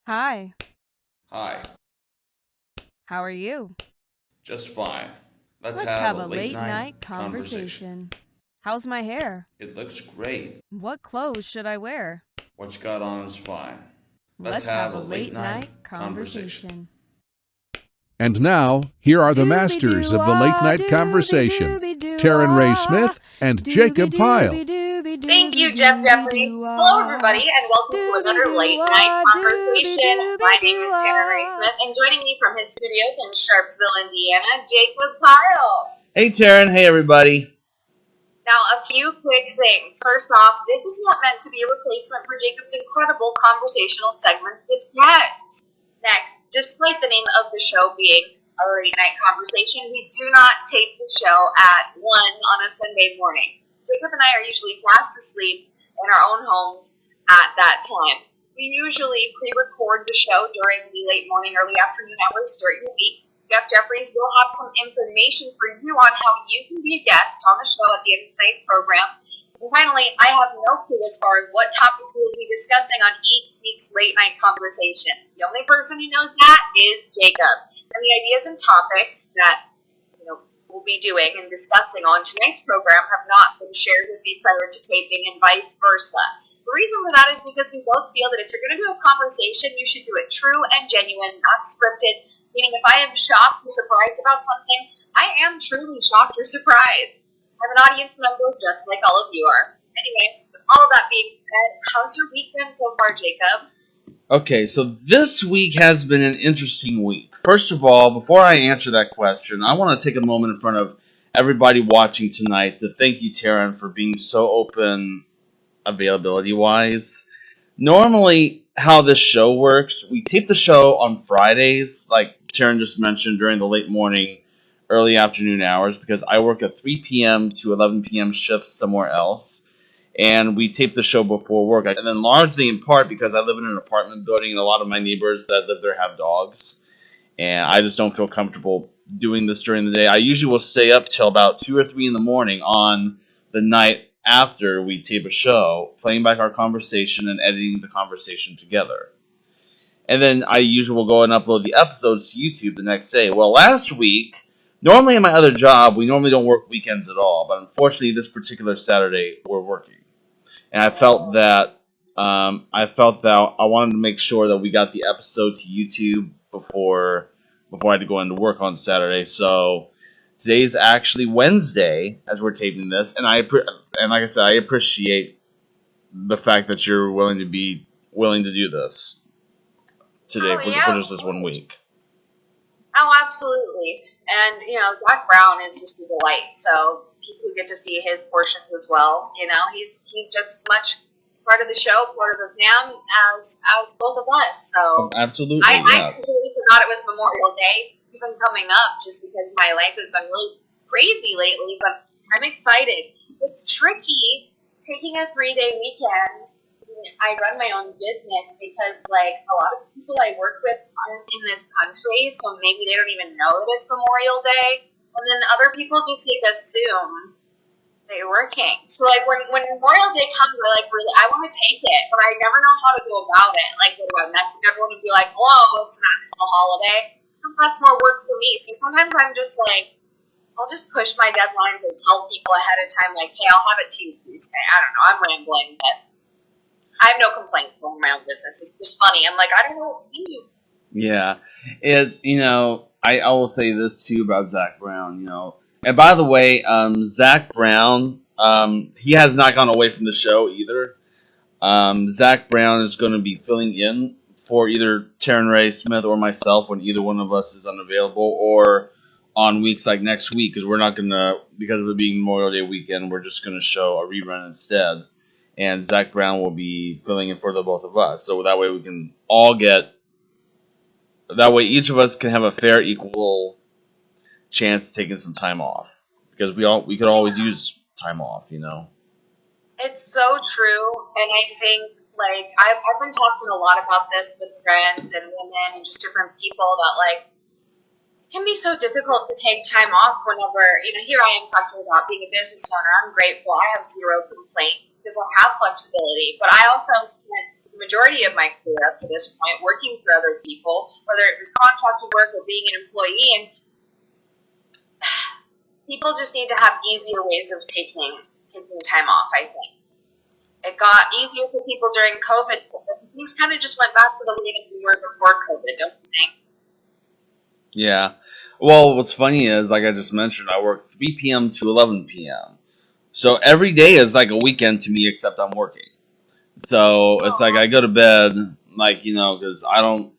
Hi, Hi, how are you? just fine. Let's Let's have have a a late late night night conversation. conversation. How's my hair? It looks great. What clothes should I wear? What you got on is fine. Let's Let's have have a a late late night night conversation. conversation. And now, here are the Dooby masters doo of the late ah, night dooby conversation, dooby doo Taryn Ray ah, Smith and dooby Jacob dooby Pyle. dooby Thank dooby you, Jeff dooby Jeffries. doo Hello, ah, everybody, and welcome to dooby another doo late night ah, dooby conversation. dooby My name doo is Tanner Ray ah. Smith, and joining me from his studios in Sharpsville, Indiana, Jacob Pyle. Hey, Taryn. Hey, everybody. Now, a few quick things. First off, this is not meant to be a replacement for Jacob's incredible conversational segments with guests. Next, despite the name of the show being a late night conversation, we do not tape the show at 1 on a Sunday morning. Jacob and I are usually fast asleep in our own homes at that time. We usually pre-record the show during the late morning, early afternoon hours during the week. Jeff Jeffries will have some information for you on how you can be a guest on the show at the end of tonight's program. And finally, I have no clue as far as what topics we will be discussing on each week's late night conversation. The only person who knows that is Jacob. And the ideas and topics that we'll be doing and discussing on tonight's program have not been shared with me prior to taping and vice versa. The reason for that is because we both feel that if you're going to do a conversation, you should do it true and genuine, not scripted. Meaning, if I am shocked or surprised about something, I am truly shocked or surprised. I'm an audience member just like all of you are. Anyway, with all of that being said, how's your week been so far, Jacob? Okay, so this week has been an interesting week. First of all, before I answer that question, I want to take a moment in front of everybody watching tonight to thank you, Taryn, for being so open availability wise. Normally, how this show works, we tape the show on Fridays, like Taryn just mentioned, during the late morning, early afternoon hours, because I work a 3 p.m. to 11 p.m. shift somewhere else. And we tape the show before work. And then largely in part because I live in an apartment building and a lot of my neighbors that live there have dogs. And I just don't feel comfortable doing this during the day. I usually will stay up till about 2 or 3 in the morning on the night after we tape a show, playing back our conversation and editing the conversation together. And then I usually will go and upload the episodes to YouTube the next day. Well, last week, normally in my other job, we normally don't work weekends at all. But unfortunately, this particular Saturday, we're working. And I felt that I wanted to make sure that we got the episode to YouTube before I had to go into work on Saturday. So today's actually Wednesday as we're taping this, and and like I said, I appreciate the fact that you're willing to do this today Oh, for yeah. just this 1 week. Oh, absolutely. And, Zach Brown is just a delight. So people get to see his portions as well. He's just as much part of the show, part of the fam as both of us. So Absolutely, I yes. completely forgot it was Memorial Day even coming up just because my life has been really crazy lately, but I'm excited. It's tricky taking a 3-day weekend. I run my own business because, like, a lot of people I work with aren't in this country, so maybe they don't even know that it's Memorial Day. And then other people just like assume they're working. So, like, when Memorial Day comes, I want to take it, but I never know how to go about it. Like, what do I message everyone and be like, "Hello, it's an actual holiday"? That's more work for me. So sometimes I'm just like, I'll just push my deadlines and tell people ahead of time, like, "Hey, I'll have it to you Tuesday." I don't know. I'm rambling, but I have no complaints over my own business. It's just funny. I'm like, I don't know what to do. Yeah, I will say this too about Zach Brown. And by the way, Zach Brown, he has not gone away from the show either. Zach Brown is going to be filling in for either Taryn Ray Smith or myself when either one of us is unavailable, or on weeks like next week, because we're not going to, because of it being Memorial Day weekend, we're just going to show a rerun instead. And Zach Brown will be filling in for the both of us. So that way we can all that way each of us can have a fair, equal chance taking some time off. Because we could always use time off. It's so true, and I think like I've been talking a lot about this with friends and women and just different people that like it can be so difficult to take time off whenever here I am talking about being a business owner. I'm grateful. I have zero complaints because I have flexibility, but I also spent the majority of my career up to this point, working for other people, whether it was contracted work or being an employee, and people just need to have easier ways of taking time off, I think. It got easier for people during COVID, but things kind of just went back to the way that we were before COVID, don't you think? Yeah. Well, what's funny is, like I just mentioned, I work 3 p.m. to 11 p.m. So every day is like a weekend to me, except I'm working. So it's like I go to bed, like, you know, because I know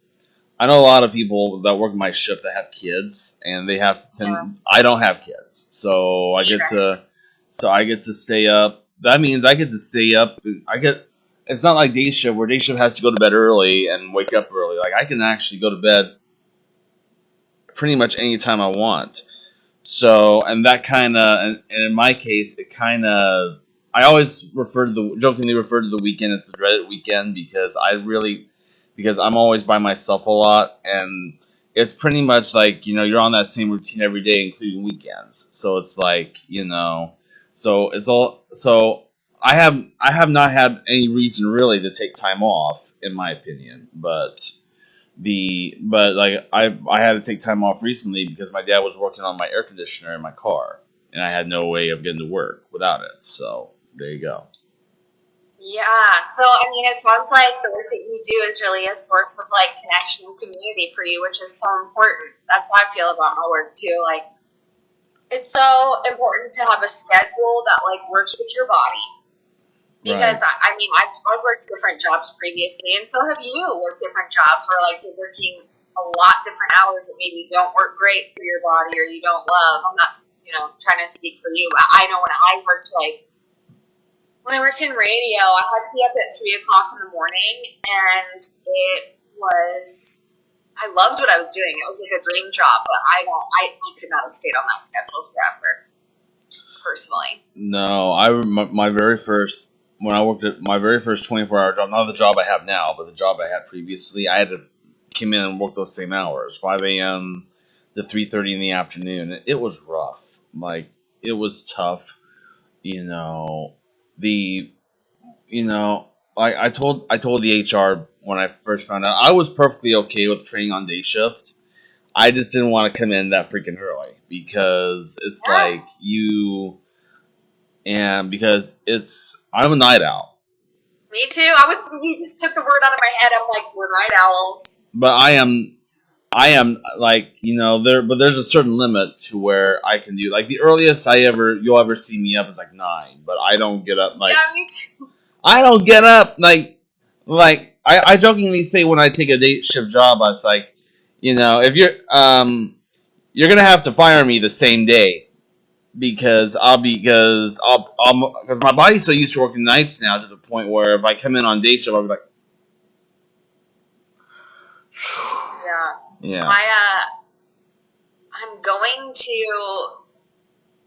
a lot of people that work my shift that have kids, and they have to. Yeah. I don't have kids, so I get to stay up. That means I get to stay up. It's not like day shift where day shift has to go to bed early and wake up early. Like I can actually go to bed pretty much any time I want. So, and that kind of, and in my case, it kind of, I always jokingly refer to the weekend as the dreaded weekend because I'm always by myself a lot, and it's pretty much like, you know, you're on that same routine every day, including weekends. So it's like, you know, so I have not had any reason really to take time off, in my opinion, but like I had to take time off recently because my dad was working on my air conditioner in my car, and I had no way of getting to work without it. So there you go. Yeah, so I mean, it sounds like the work that you do is really a source of like connection and community for you, which is so important. That's how I feel about my work too. Like, it's so important to have a schedule that like works with your body. Because I mean, I've worked different jobs previously, and so have you worked different jobs where like you're working a lot different hours that maybe don't work great for your body or you don't love. I'm not, you know, trying to speak for you, but I know when I worked in radio, I had to be up at 3 o'clock in the morning, and I loved what I was doing. It was like a dream job, but I could not have stayed on that schedule forever, personally. No, when I worked at my very first 24-hour job, not the job I have now, but the job I had previously, I had to come in and work those same hours, 5 a.m. to 3:30 in the afternoon. It was rough. Like, it was tough. You know, I told the HR when I first found out, I was perfectly okay with training on day shift. I just didn't want to come in that freaking early because it's like I'm a night owl. Me too. You just took the word out of my head. I'm like, we're night owls. But I am like, you know, there's a certain limit to where I can do, like, the earliest you'll ever see me up is like 9, but I don't get up like, yeah, me too. I don't get up like I jokingly say when I take a day shift job, I was like, you know, if you're gonna have to fire me the same day because my body's so used to working nights now to the point where if I come in on day shift, I'll be like, yeah. I'm going to.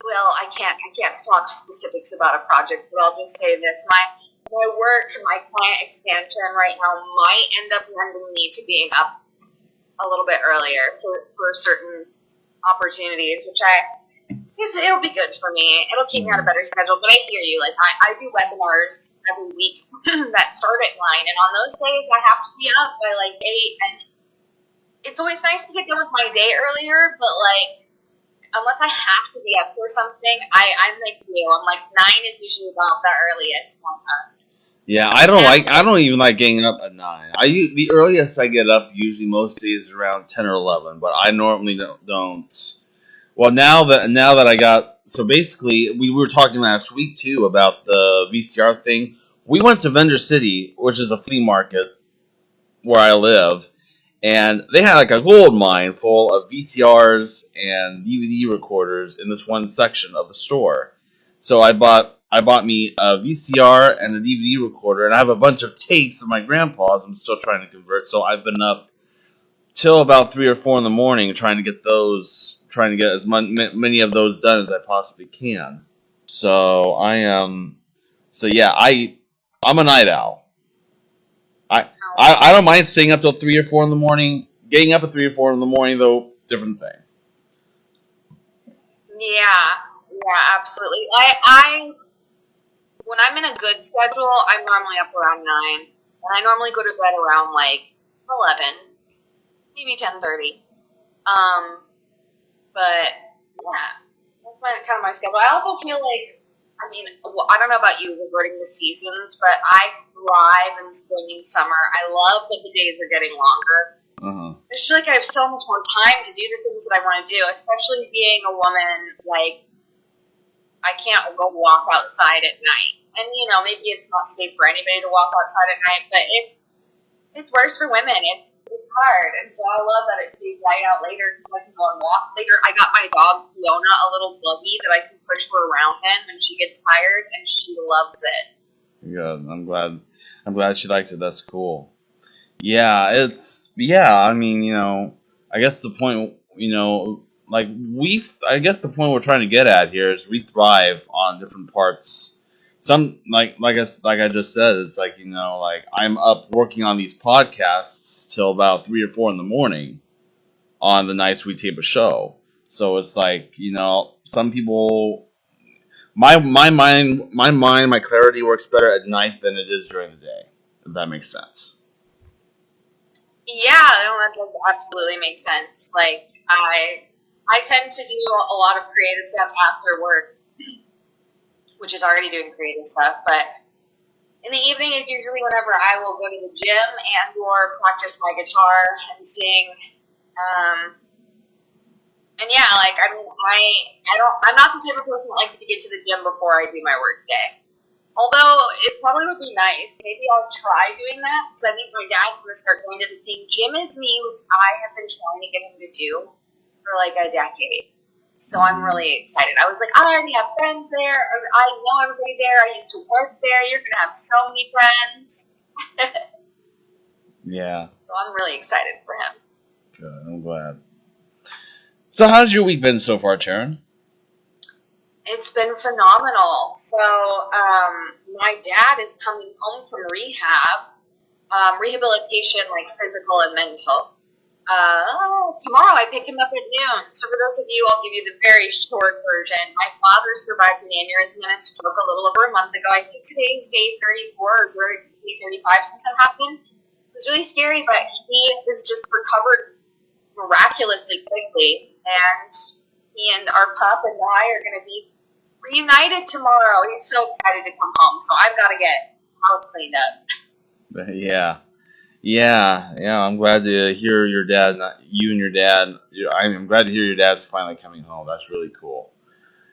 Well, I can't talk specifics about a project, but I'll just say this: my work, my client expansion right now might end up lending me to being up a little bit earlier for certain opportunities, which it'll be good for me. It'll keep me on a better schedule. But I hear you. Like, I do webinars every week that start at 9, and on those days I have to be up by like 8, and it's always nice to get done with my day earlier, but like, unless I have to be up for something, I'm like you. I'm like 9 is usually about the earliest. Yeah, I don't even like getting up at 9. The earliest I get up usually most days is around 10 or 11, but I normally don't. Well, now that I got, so basically we were talking last week too about the VCR thing. We went to Vendor City, which is a flea market where I live, and they had like a gold mine full of VCRs and DVD recorders in this one section of the store. So I bought me a VCR and a DVD recorder, and I have a bunch of tapes of my grandpa's I'm still trying to convert. So I've been up till about 3 or 4 in the morning trying to get as many of those done as I possibly can. So I'm a night owl. I don't mind staying up till 3 or 4 in the morning. Getting up at 3 or 4 in the morning, though, different thing. Yeah, absolutely. When I'm in a good schedule, I'm normally up around 9, And I normally go to bed around like 11, maybe 10:30. But yeah, that's kind of my schedule. I also feel like, I mean, well, I don't know about you regarding the seasons, but I thrive in spring and summer. I love that the days are getting longer. I just feel like I have so much more time to do the things that I want to do, especially being a woman. Like, I can't go walk outside at night. And, you know, maybe it's not safe for anybody to walk outside at night, but it's worse for women. It's hard. And so I love that it stays light out later because I can go on walks later. I got my dog, Fiona, a little buggy that I can push her around in when she gets tired, and she loves it. Good. I'm glad she likes it. That's cool. Yeah, I mean, you know, I guess the point, you know, like I guess the point we're trying to get at here is we thrive on different parts. Some like I just said, it's like, you know, like I'm up working on these podcasts till about 3 or 4 in the morning on the nights we tape a show. So it's like, you know, some people, my clarity works better at night than it is during the day. If that makes sense. Yeah, no, that does absolutely make sense. Like, I tend to do a lot of creative stuff after work, which is already doing creative stuff, but in the evening is usually whenever I will go to the gym and or practice my guitar and sing. And yeah, like, I mean, I'm not the type of person that likes to get to the gym before I do my work day. Although, it probably would be nice. Maybe I'll try doing that, because I think my dad's going to start going to the same gym as me, which I have been trying to get him to do for like a decade. So I'm really excited. I was like, I already have friends there. I know everybody there. I used to work there. You're going to have so many friends. Yeah. So I'm really excited for him. Good. I'm glad. So how's your week been so far, Taryn? It's been phenomenal. So, my dad is coming home from rehab, rehabilitation, like physical and mental. Tomorrow I pick him up at noon. So for those of you, I'll give you the very short version. My father survived an aneurysm and a stroke a little over a month ago. I think today is day 34 or day 35 since that happened. It was really scary, but he is just recovered miraculously quickly. And he and our pup and I are going to be reunited tomorrow. He's so excited to come home, so I've got to get house cleaned up. Yeah. I'm glad to hear your dad. You and your dad. I'm glad to hear your dad's finally coming home. That's really cool.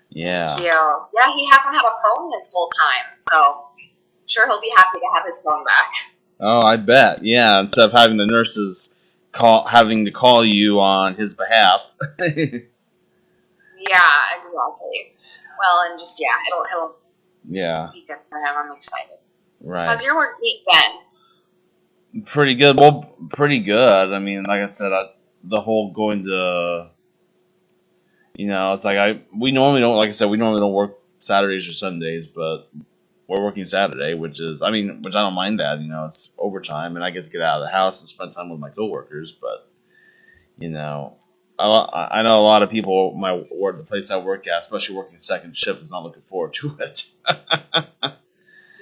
Yeah. Thank you. Yeah, he hasn't had a phone this whole time, so I'm sure he'll be happy to have his phone back. Oh, I bet. Yeah, instead of having the nurses having to call you on his behalf. Yeah, exactly. Well, and just it'll be good for him. I'm excited. Right. How's your work week been? Pretty good. Well, pretty good. I mean, like I said, the whole going to, you know, it's like we normally don't work Saturdays or Sundays, but we're working Saturday, which I don't mind that. You know, it's overtime, and I get to get out of the house and spend time with my coworkers. But, you know, I know a lot of people, the place I work at, especially working second shift, is not looking forward to it.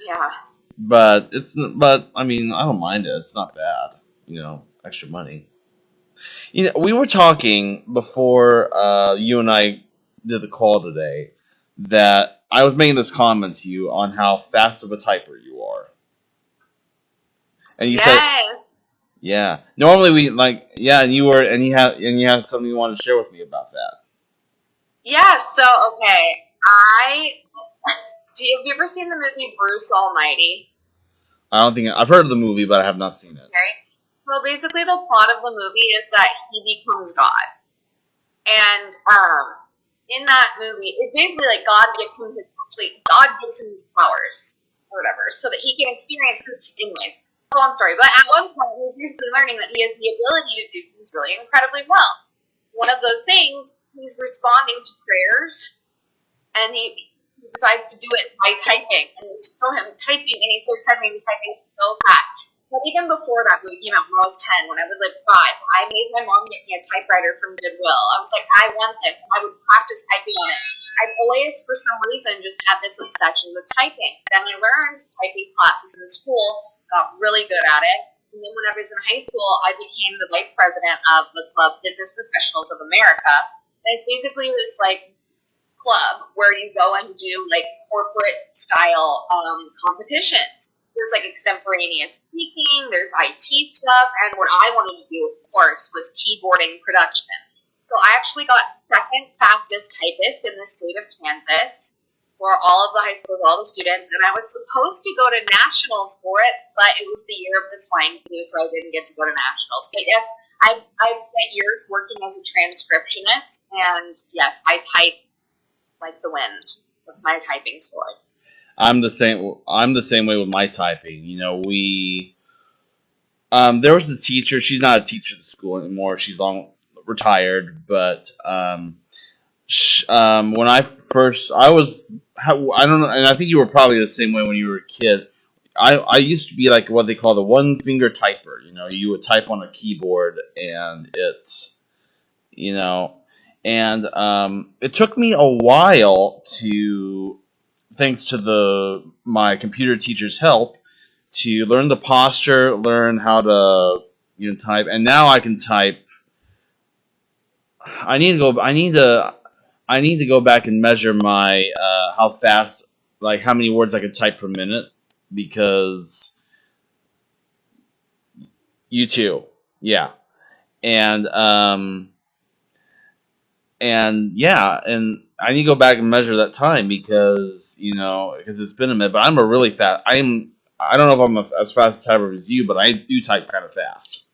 Yeah. But I mean, I don't mind it. It's not bad. You know, extra money. You know, we were talking before you and I did the call today that I was making this comment to you on how fast of a typer you are. And you said, yeah. Normally we and you had something you wanted to share with me about that. Yeah, so okay. Have you ever seen the movie Bruce Almighty? I don't think I've heard of the movie, but I have not seen it. Okay. Well, basically the plot of the movie is that he becomes God. And in that movie, it's basically like God gives him his powers or whatever, so that he can experience this anyways. Oh, I'm sorry, but at one point he's basically learning that he has the ability to do things really incredibly well. One of those things, he's responding to prayers, and he decides to do it by typing, and they show him typing, and he starts typing so fast. But even before that movie came out when I was 10, when I was like 5, I made my mom get me a typewriter from Goodwill. I was like, I want this. And I would practice typing on it. I've always, for some reason, just had this obsession with typing. Then I learned typing classes in school. got really good at it. And then when I was in high school, I became the vice president of the Club Business Professionals of America. And it's basically this like club where you go and do like corporate style competitions. There's like extemporaneous speaking, there's IT stuff, and what I wanted to do, of course, was keyboarding production. So I actually got second fastest typist in the state of Kansas for all of the high schools, all the students, and I was supposed to go to nationals for it, but it was the year of the swine flu, so I didn't get to go to nationals. But yes, I've spent years working as a transcriptionist, and yes, I type like the wind. That's my typing story. I'm the same way with my typing. You know, there was this teacher. She's not a teacher at the school anymore. She's long retired, but when I don't know, and I think you were probably the same way when you were a kid. I used to be like what they call the one finger typer. You know, you would type on a keyboard, and it took me a while to, thanks to my computer teacher's help, to learn the posture, learn how to type, and now I can type. I need to go back and measure my how fast, like how many words I can type per minute, because you too, yeah, and I need to go back and measure that time because it's been a minute. But I'm a really fast. I don't know if I'm as fast a typer as you, but I do type kind of fast.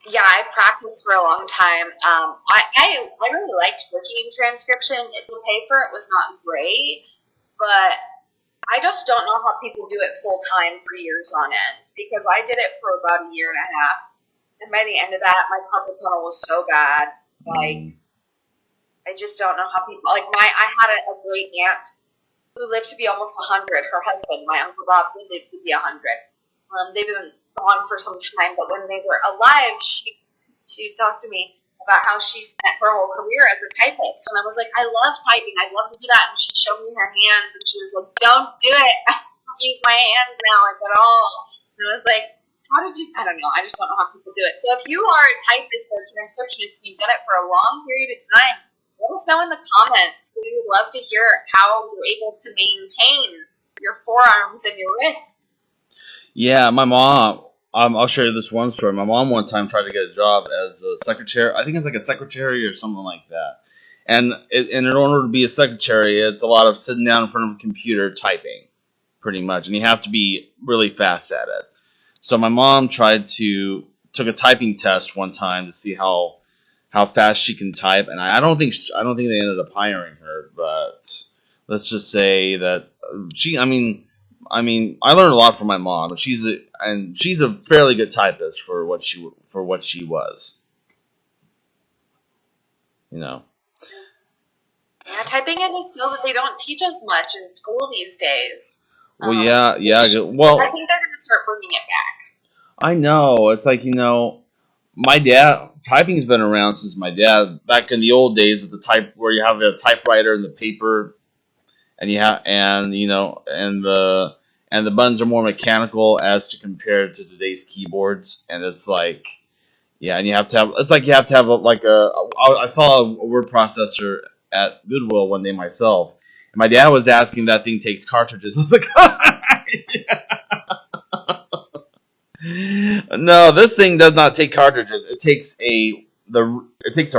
Yeah, I practiced for a long time. I really liked working in transcription. The pay for it was not great, but I just don't know how people do it full time for years on end, because I did it for about a year and a half, and by the end of that, my carpal tunnel was so bad. Like, I just don't know how people like I had a great aunt who lived to be almost 100. Her husband, my Uncle Bob, did live to be 100. They've been gone for some time, but when they were alive, she talked to me about how she spent her whole career as a typist, and I was like, I love typing, I'd love to do that, and she showed me her hands, and she was like, don't do it, I don't use my hands now like at all, and I was like, how did you, I don't know, I just don't know how people do it. So if you are a typist or a transcriptionist and you've done it for a long period of time, let us know in the comments. We would love to hear how you're able to maintain your forearms and your wrists. Yeah, my mom. I'll share this one story. My mom one time tried to get a job as a secretary. I think it's like a secretary or something like that. And in order to be a secretary, it's a lot of sitting down in front of a computer typing, pretty much, and you have to be really fast at it. So my mom took a typing test one time to see how fast she can type, and I don't think they ended up hiring her. But let's just say that I learned a lot from my mom. She's a fairly good typist for what she was. Yeah, typing is a skill that they don't teach us much in school these days. Well, yeah. Well, I think they're going to start bringing it back. I know. It's like, my dad, typing's been around since my dad, back in the old days of where you have a typewriter and the paper, and the buttons are more mechanical as to compare to today's keyboards, and it's like, yeah, and you have to have I saw a word processor at Goodwill one day myself, and my dad was asking if that thing takes cartridges. I was like, no, this thing does not take cartridges. It takes a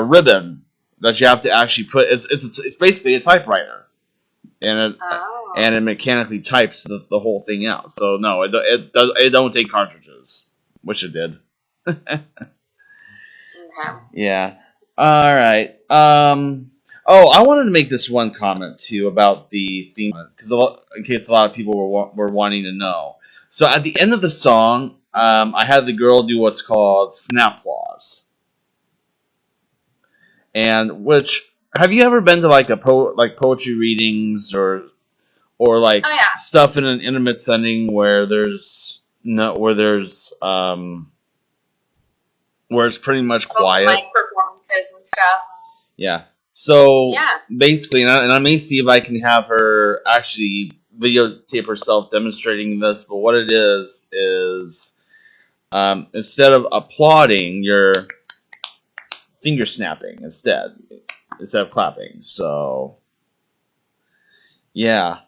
ribbon that you have to actually put. It's basically a typewriter, and it mechanically types the whole thing out. So no, it don't take cartridges. Wish it did. Okay. Yeah. All right. I wanted to make this one comment too about the theme, because in case a lot of people were wanting to know. So at the end of the song, I had the girl do what's called snapplaws. And have you ever been to like poetry readings or like stuff in an intimate setting where it's pretty much quiet? Like performances and stuff. Yeah. So basically, and I may see if I can have her actually videotape herself demonstrating this, but what it is instead of applauding, you're finger snapping instead of clapping. So yeah,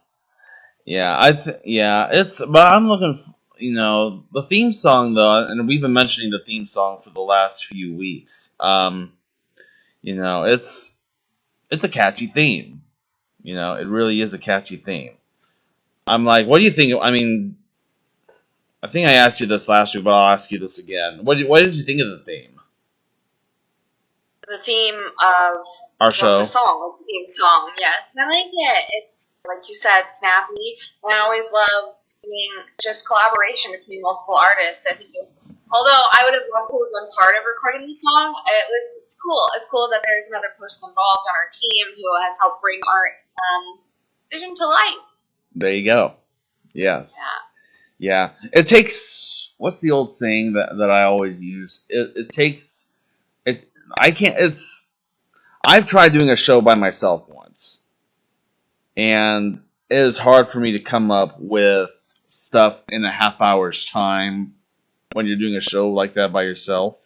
but I'm looking. The theme song though, and we've been mentioning the theme song for the last few weeks. It's a catchy theme. It really is a catchy theme. I'm like, what do you think? I mean, I think I asked you this last week, but I'll ask you this again. What did you think of the theme? The theme of Our show. the song, the theme song. Yes, I like it. It's, like you said, snappy. And I always love seeing just collaboration between multiple artists. I think, although I would have loved to have been part of recording the song, it's cool. It's cool that there's another person involved on our team who has helped bring our vision to life. There you go. Yes. Yeah. Yeah. It takes, what's the old saying that I always use? I've tried doing a show by myself once, and it is hard for me to come up with stuff in a half hour's time when you're doing a show like that by yourself,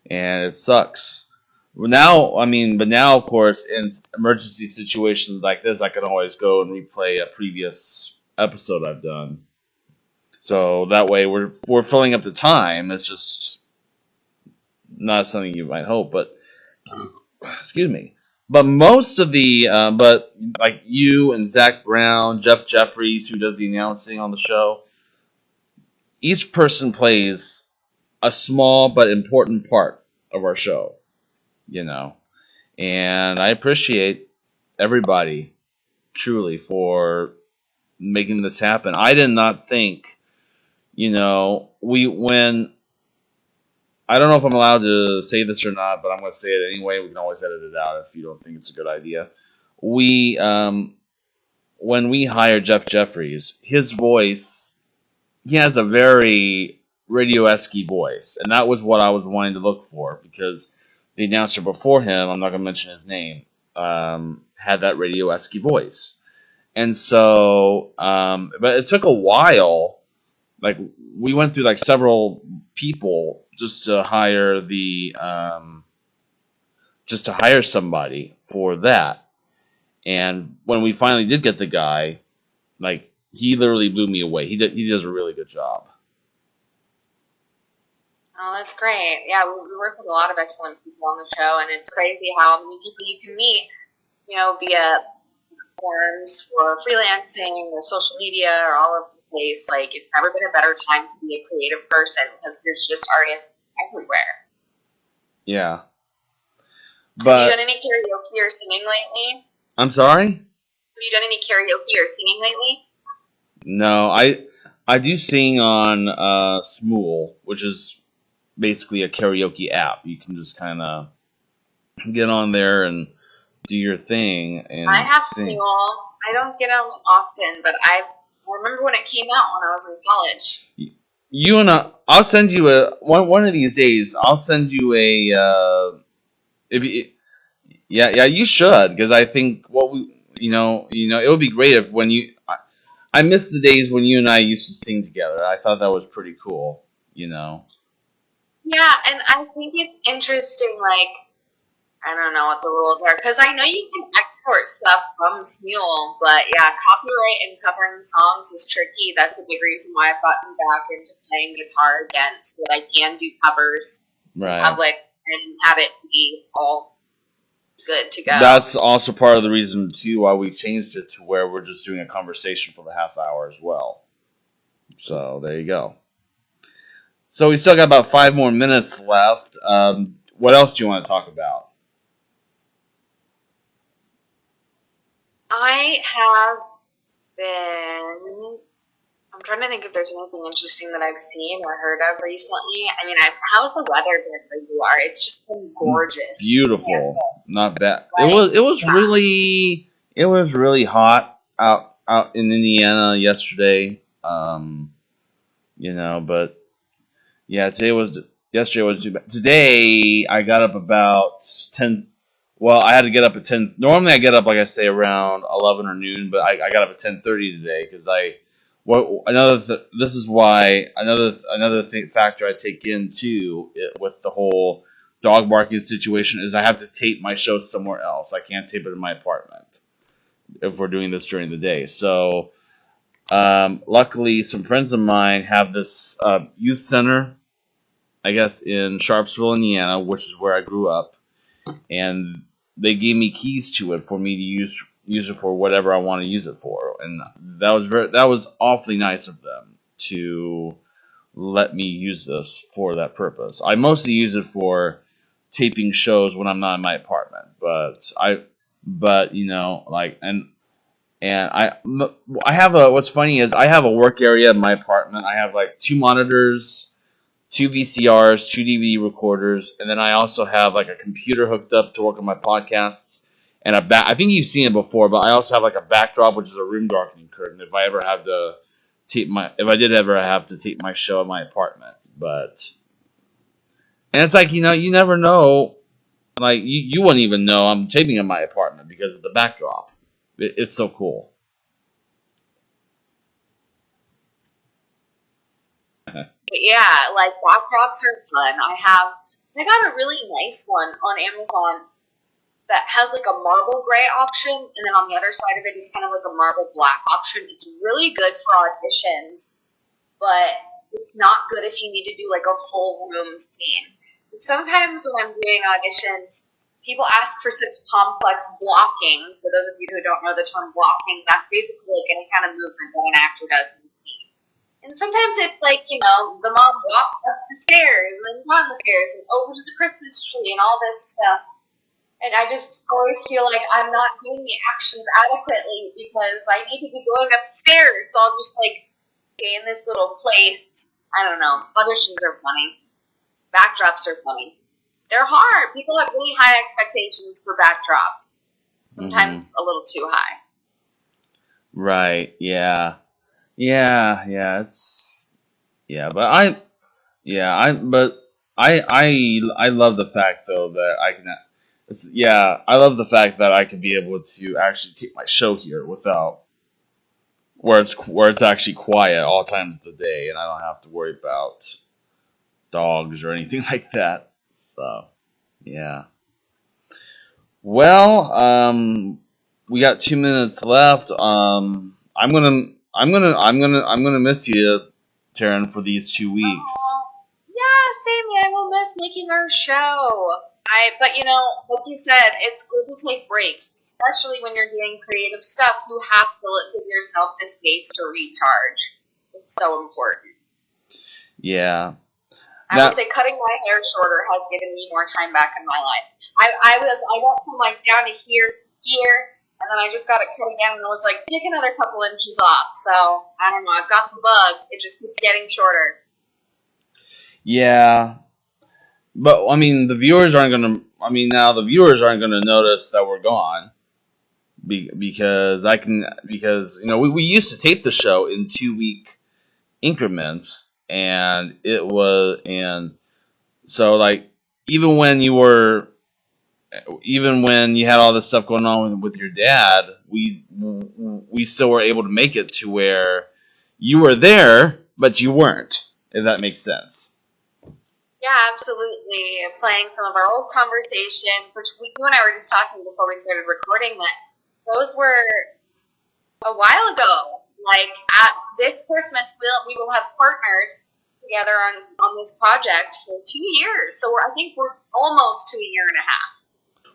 and it sucks. But now, of course, in emergency situations like this, I can always go and replay a previous episode I've done. So that way, we're filling up the time. It's just not something you might hope, but excuse me. But most of but like you and Zach Brown, Jeff Jeffries, who does the announcing on the show, each person plays a small but important part of our show, and I appreciate everybody truly for making this happen. I did not think, when I don't know if I'm allowed to say this or not, but I'm going to say it anyway. We can always edit it out if you don't think it's a good idea. When we hired Jeff Jeffries, his voice, he has a very radio-esque voice, and that was what I was wanting to look for, because the announcer before him, I'm not going to mention his name, had that radio-esque voice. And so, but it took a while. Like, we went through several people just to hire somebody for that. And when we finally did get the guy, he literally blew me away. He does a really good job. Oh, that's great. Yeah, we work with a lot of excellent people on the show, and it's crazy how many people you can meet, via forums for freelancing or social media or all over the place. It's never been a better time to be a creative person because there's just artists everywhere. Yeah. Have But you done any karaoke or singing lately? I'm sorry? Have you done any karaoke or singing lately? No, I do sing on Smool, which is basically a karaoke app. You can just kind of get on there and do your thing. And I have sing. Smool. I don't get them often, but I remember when it came out when I was in college. I'll send you one of these days. I'll send you you should, because I think it would be great if I miss the days when you and I used to sing together. I thought that was pretty cool, Yeah, and I think it's interesting, I don't know what the rules are, because I know you can export stuff from Smule, but yeah, copyright and covering songs is tricky. That's a big reason why I've gotten back into playing guitar again, so that I can do covers in public and have it be all good to go. That's also part of the reason, too, why we changed it to where we're just doing a conversation for the half hour as well. So, there you go. So, we still got about 5 more minutes left. What else do you want to talk about? I have been... I'm trying to think if there's anything interesting that I've seen or heard of recently. How's the weather been where you are? It's just been gorgeous. Beautiful. Not bad. Right? It was really hot out in Indiana yesterday. But yeah, yesterday was too bad. Today I got up about Well, I had to get up at 10. Normally, I get up, like I say, around 11 or noon, but I got up at 10:30 today because this is why another factor I take into it with the whole dog barking situation is I have to tape my show somewhere else. I can't tape it in my apartment if we're doing this during the day. So, luckily, some friends of mine have this youth center, I guess, in Sharpsville, Indiana, which is where I grew up, and they gave me keys to it for me to use it for whatever I want to use it for, and that was awfully nice of them to let me use this for that purpose. I mostly use it for taping shows when I'm not in my apartment, but you know, like, and I have what's funny is I have a work area in my apartment. I have like 2 monitors, 2 VCRs, 2 DVD recorders, and then I also have like a computer hooked up to work on my podcasts, and I think you've seen it before, but I also have like a backdrop, which is a room darkening curtain if I did ever have to tape my show in my apartment. And it's like, you know, you never know, like you wouldn't even know I'm taping in my apartment because of the backdrop. It's so cool. Yeah, like backdrops are fun. I got a really nice one on Amazon that has like a marble gray option, and then on the other side of it is kind of like a marble black option. It's really good for auditions, but it's not good if you need to do like a full room scene. Sometimes when I'm doing auditions, people ask for such complex blocking. For those of you who don't know the term blocking, that's basically like any kind of movement that an actor does in the scene. And sometimes it's like, you know, the mom walks up the stairs and then down the stairs and over to the Christmas tree and all this stuff. And I just always feel like I'm not doing the actions adequately because I need to be going upstairs. So I'll just like stay in this little place. I don't know. Auditions are funny. Backdrops are funny. They're hard. People have really high expectations for backdrops. Sometimes a little too high. Right. Yeah. Yeah. Yeah. But I love the fact though that I can. I love the fact that I can be able to actually tape my show here without where it's actually quiet all times of the day, and I don't have to worry about dogs or anything like that. So, yeah. Well, we got 2 minutes left. I'm gonna miss you, Taryn, for these 2 weeks. Yeah, same. I will miss making our show. But you know, like you said, it's good to take breaks, especially when you're doing creative stuff. You have to give yourself the space to recharge. It's so important. Yeah. I would say cutting my hair shorter has given me more time back in my life. I went from like down to here, and then I just got it cut again, and it was like, take another couple inches off. So, I don't know, I've got the bug. It just keeps getting shorter. Yeah. But, I mean, the viewers aren't going to notice that we're gone. Because, you know, we used to tape the show in 2-week increments. So like even when you had all this stuff going on with your dad, we still were able to make it to where you were there, but you weren't. If that makes sense. Yeah, absolutely. Playing some of our old conversations, which you and I were just talking before we started recording, that those were a while ago. Like at this Christmas, we will have partnered together on this project for 2 years. So I think we're almost to a year and a half.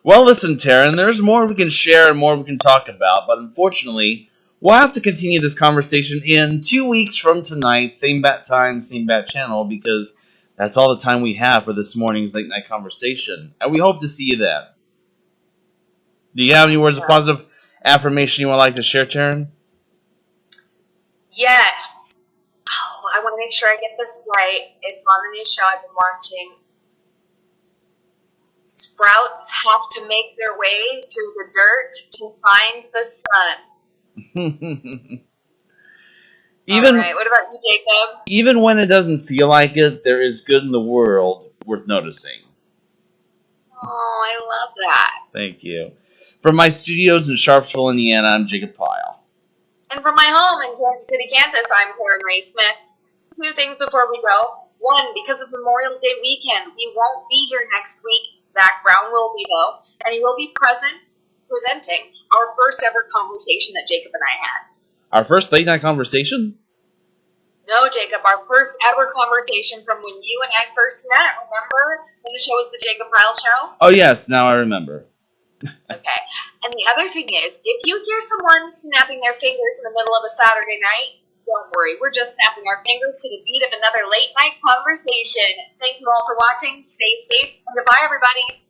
Well, listen, Taryn, there's more we can share and more we can talk about, but unfortunately, we'll have to continue this conversation in 2 weeks from tonight, same bat time, same bat channel, because that's all the time we have for this morning's late night conversation, and we hope to see you then. Do you have any words of positive affirmation you would like to share, Taryn? Yes. Oh, I want to make sure I get this right. It's on the new show I've been watching. Sprouts have to make their way through the dirt to find the sun. All right. What about you, Jacob? Even when it doesn't feel like it, there is good in the world worth noticing. Oh, I love that. Thank you. From my studios in Sharpsville, Indiana, I'm Jacob Pyle. And from my home in Kansas City, Kansas, I'm Karen Ray Smith. Two things before we go. One, because of Memorial Day weekend, we won't be here next week. Zach Brown will be, though, and he will be presenting our first ever conversation that Jacob and I had. Our first late night conversation? No, Jacob, our first ever conversation from when you and I first met. Remember when the show was the Jacob Pyle Show? Oh, yes, now I remember. Okay. And the other thing is, if you hear someone snapping their fingers in the middle of a Saturday night, don't worry. We're just snapping our fingers to the beat of another late night conversation. Thank you all for watching. Stay safe. And goodbye, everybody.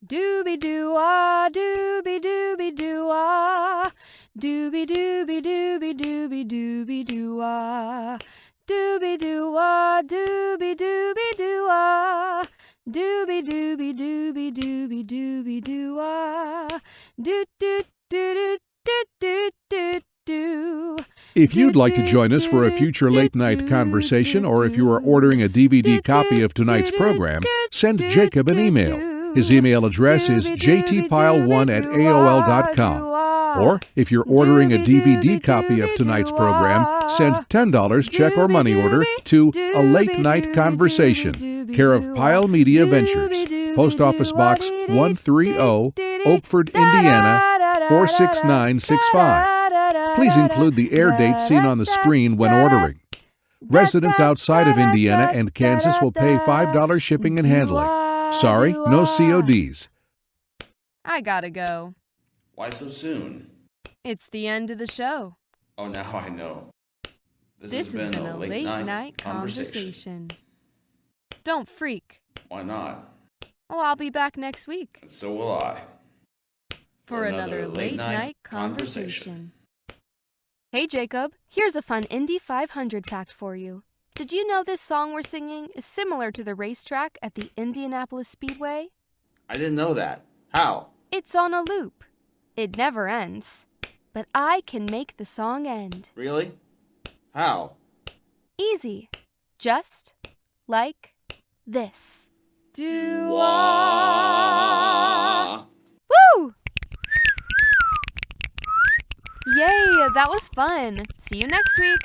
Dooby doo ah, dooby dooby doo ah, dooby dooby dooby dooby dooby doo ah, dooby doo ah, dooby dooby doo ah, dooby dooby dooby dooby dooby doo ah, doo doo doo doo doo doo doo. If you'd like to join us for a future late night conversation, or if you are ordering a DVD copy of tonight's program, send Jacob an email. His email address is jtpile1@aol.com. Or if you're ordering a DVD copy of tonight's program, send $10 check or money order to A Late Night Conversation, care of Pyle Media Ventures, Post Office Box 130, Oakford, Indiana 46965. Please include the air date seen on the screen when ordering. Residents outside of Indiana and Kansas will pay $5 shipping and handling. Sorry, no CODs. I gotta go. Why so soon? It's the end of the show. Oh, now I know. This has been a late night conversation. Don't freak. Why not? Oh, I'll be back next week And so will I. for another late night conversation. Hey Jacob, here's a fun Indy 500 fact for you. Did you know this song we're singing is similar to the racetrack at the Indianapolis Speedway? I didn't know that. How? It's on a loop. It never ends. But I can make the song end. Really? How? Easy. Just like this. Do Wah. Woo! Yay, that was fun. See you next week.